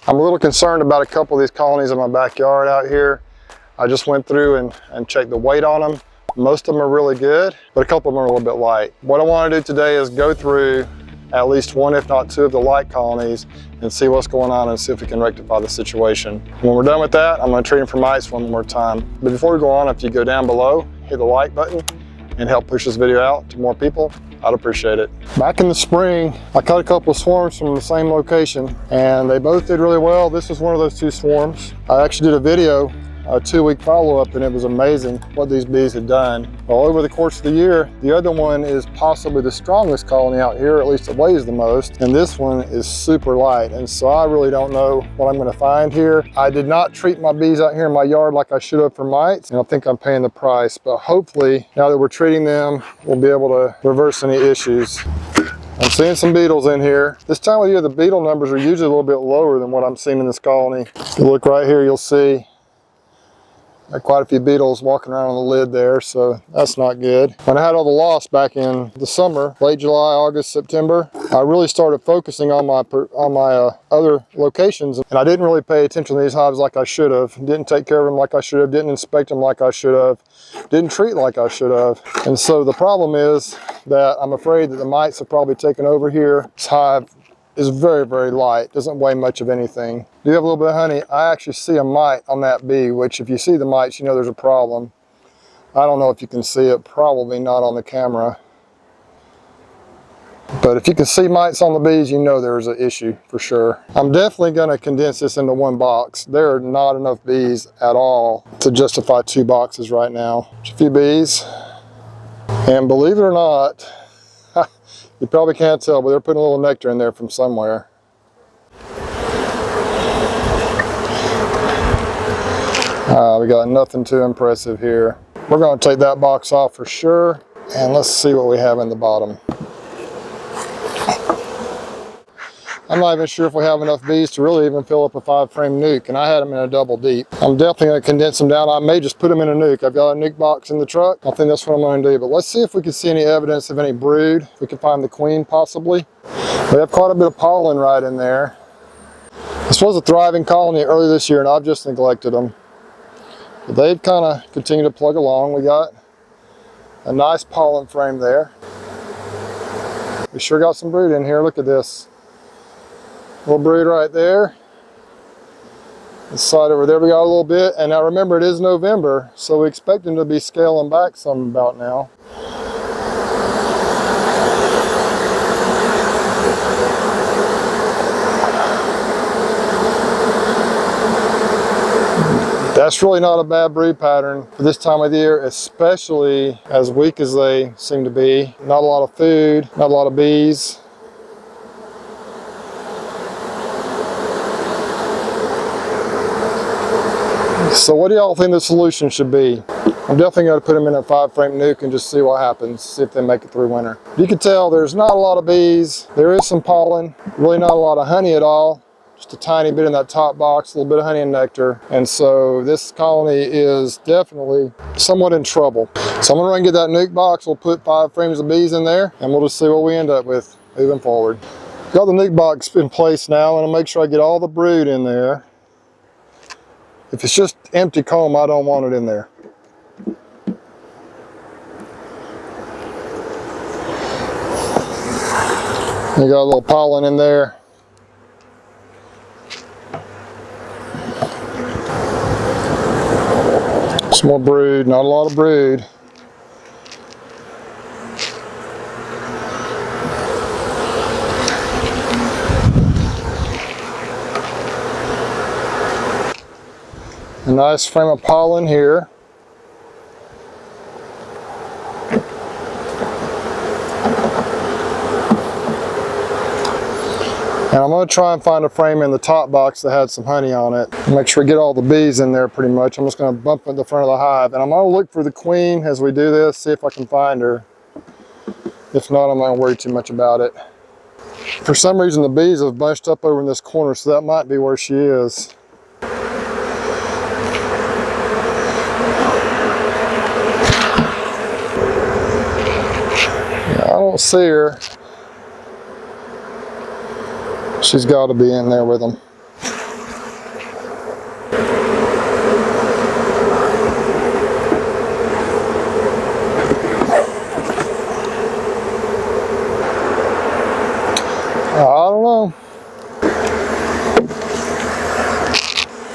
I'm a little concerned about a couple of these colonies in my backyard out here. I just went through and checked the weight on them. Most of them are really good, but a couple of them are a little bit light. What I want to do today is go through at least one, if not two, of the light colonies and see what's going on and see if we can rectify the situation. When we're done with that, I'm going to treat them for mites one more time. But before we go on, if you go down below, hit the like button and help push this video out to more people, I'd appreciate it. Back in the spring, I caught a couple of swarms from the same location and they both did really well. This was one of those two swarms. I actually did a video, a 2-week follow-up, and it was amazing what these bees had done. Well, over the course of the year, the other one is possibly the strongest colony out here, at least it weighs the most, and this one is super light, and so I really don't know what I'm going to find here. I did not treat my bees out here in my yard like I should have for mites, and I think I'm paying the price, but hopefully, now that we're treating them, we'll be able to reverse any issues. I'm seeing some beetles in here. This time of year, the beetle numbers are usually a little bit lower than what I'm seeing in this colony. If you look right here, you'll see quite a few beetles walking around on the lid there, so that's not good. When I had all the loss back in the summer, late July, August, September, I really started focusing on my other locations, and I didn't really pay attention to these hives like I should have. Didn't take care of them like I should have, didn't inspect them like I should have, didn't treat like I should have. And so the problem is that I'm afraid that the mites have probably taken over here. This hive is very, very light, doesn't weigh much of anything. Do you have a little bit of honey? I actually see a mite on that bee, which if you see the mites, you know there's a problem. I don't know if you can see it, probably not on the camera. But if you can see mites on the bees, you know there's an issue for sure. I'm definitely gonna condense this into one box. There are not enough bees at all to justify 2 boxes right now. Just a few bees. And believe it or not, you probably can't tell, but they're putting a little nectar in there from somewhere. We got nothing too impressive here. We're going to take that box off for sure, and let's see what we have in the bottom. I'm not even sure if we have enough bees to really even fill up a 5-frame nuke, and I had them in a double deep. I'm definitely going to condense them down. I may just put them in a nuke. I've got a nuke box in the truck. I think that's what I'm going to do. But let's see if we can see any evidence of any brood. If we can find the queen, possibly. We have quite a bit of pollen right in there. This was a thriving colony early this year, and I've just neglected them. But they've kind of continued to plug along. We got a nice pollen frame there. We sure got some brood in here. Look at this. Little brood right there. This side over there we got a little bit, and now remember it is November, so we expect them to be scaling back some about now. That's really not a bad brood pattern for this time of the year, especially as weak as they seem to be. Not a lot of food, not a lot of bees. So what do y'all think the solution should be? I'm definitely going to put them in a 5-frame nuke and just see what happens, see if they make it through winter. You can tell there's not a lot of bees. There is some pollen, really not a lot of honey at all. Just a tiny bit in that top box, a little bit of honey and nectar. And so this colony is definitely somewhat in trouble. So I'm going to run and get that nuke box. We'll put 5 frames of bees in there and we'll just see what we end up with moving forward. Got the nuke box in place now, and I'll make sure I get all the brood in there. If it's just empty comb, I don't want it in there. You got a little pollen in there. Some more brood, not a lot of brood. A nice frame of pollen here. And I'm going to try and find a frame in the top box that had some honey on it. Make sure we get all the bees in there pretty much. I'm just going to bump at the front of the hive. And I'm going to look for the queen as we do this, see if I can find her. If not, I'm not going to worry too much about it. For some reason, the bees have bunched up over in this corner, so that might be where she is. I don't see her. She's got to be in there with them.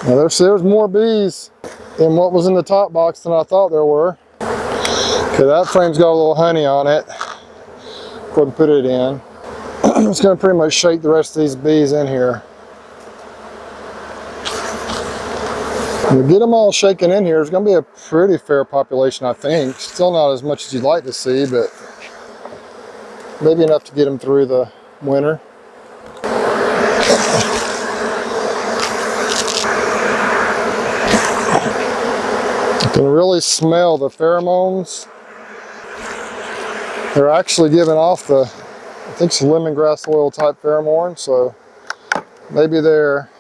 Now there's more bees in what was in the top box than I thought there were. Okay, that frame's got a little honey on it. Go ahead and put it in. It's going to pretty much shake the rest of these bees in here. When you get them all shaken in here, it's going to be a pretty fair population, I think. Still not as much as you'd like to see, but maybe enough to get them through the winter. You can really smell the pheromones. They're actually giving off the, I think it's lemongrass oil type pheromone, so maybe they're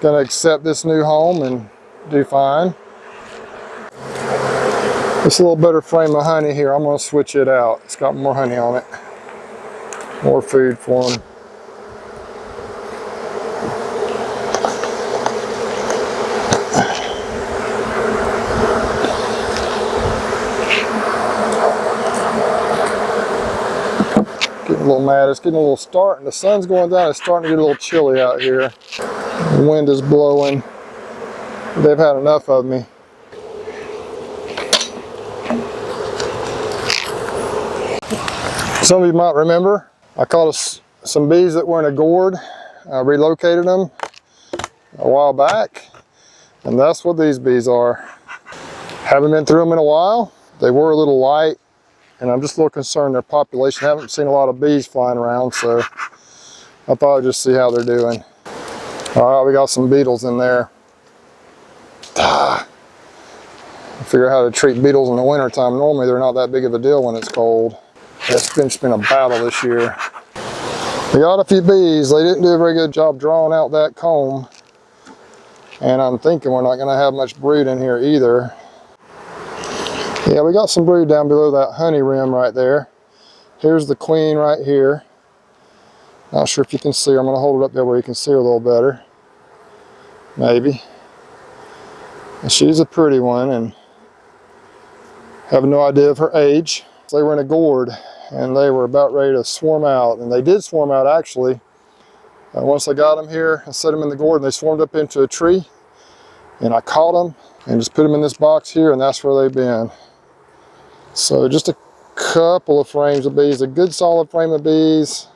going to accept this new home and do fine. It's a little better frame of honey here. I'm going to switch it out. It's got more honey on it. More food for them. Getting a little mad. It's getting a little start. The sun's going down. It's starting to get a little chilly out here. The wind is blowing. They've had enough of me. Some of you might remember, I caught some bees that were in a gourd. I relocated them a while back, and that's what these bees are. Haven't been through them in a while. They were a little light, and I'm just a little concerned their population. I haven't seen a lot of bees flying around, so I thought I'd just see how they're doing. All right, we got some beetles in there. I figure out how to treat beetles in the wintertime. Normally they're not that big of a deal when it's cold. It's been a battle this year. We got a few bees. They didn't do a very good job drawing out that comb. And I'm thinking we're not gonna have much brood in here either. Yeah, we got some brood down below that honey rim right there. Here's the queen right here. Not sure if you can see her. I'm going to hold it up there where you can see her a little better. Maybe. And she's a pretty one, and have no idea of her age. They were in a gourd, and they were about ready to swarm out. And they did swarm out, actually. Once I got them here, I set them in the gourd, and they swarmed up into a tree. And I caught them, and just put them in this box here, and that's where they've been. So just a couple of frames of bees. A good solid frame of bees.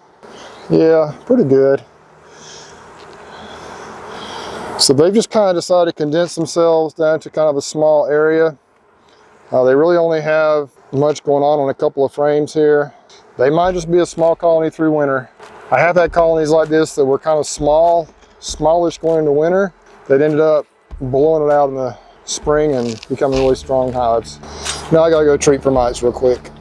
Yeah, pretty good. So they've just kind of decided to condense themselves down to kind of a small area. They really only have much going on a couple of frames here. They might just be a small colony through winter. I have had colonies like this that were kind of smallish going into winter. That ended up blowing it out in the spring and becoming really strong hives. Now I gotta go treat for mites real quick.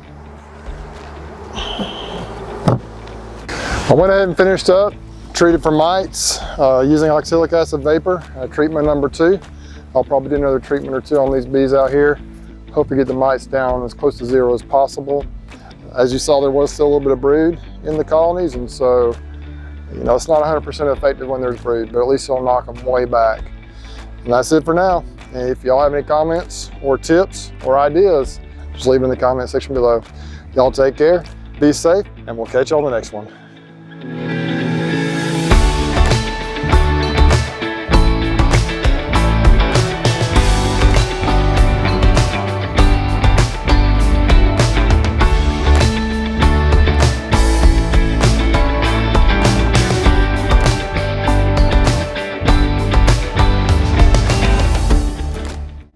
I went ahead and finished up, treated for mites using Oxalic Acid Vapor, treatment number 2. I'll probably do another treatment or 2 on these bees out here. Hope to get the mites down as close to 0 as possible. As you saw, there was still a little bit of brood in the colonies, and so, you know, it's not 100% effective when there's brood, but at least it'll knock them way back. And that's it for now. And if y'all have any comments or tips or ideas, just leave them in the comment section below. Y'all take care, be safe, and we'll catch y'all on the next one.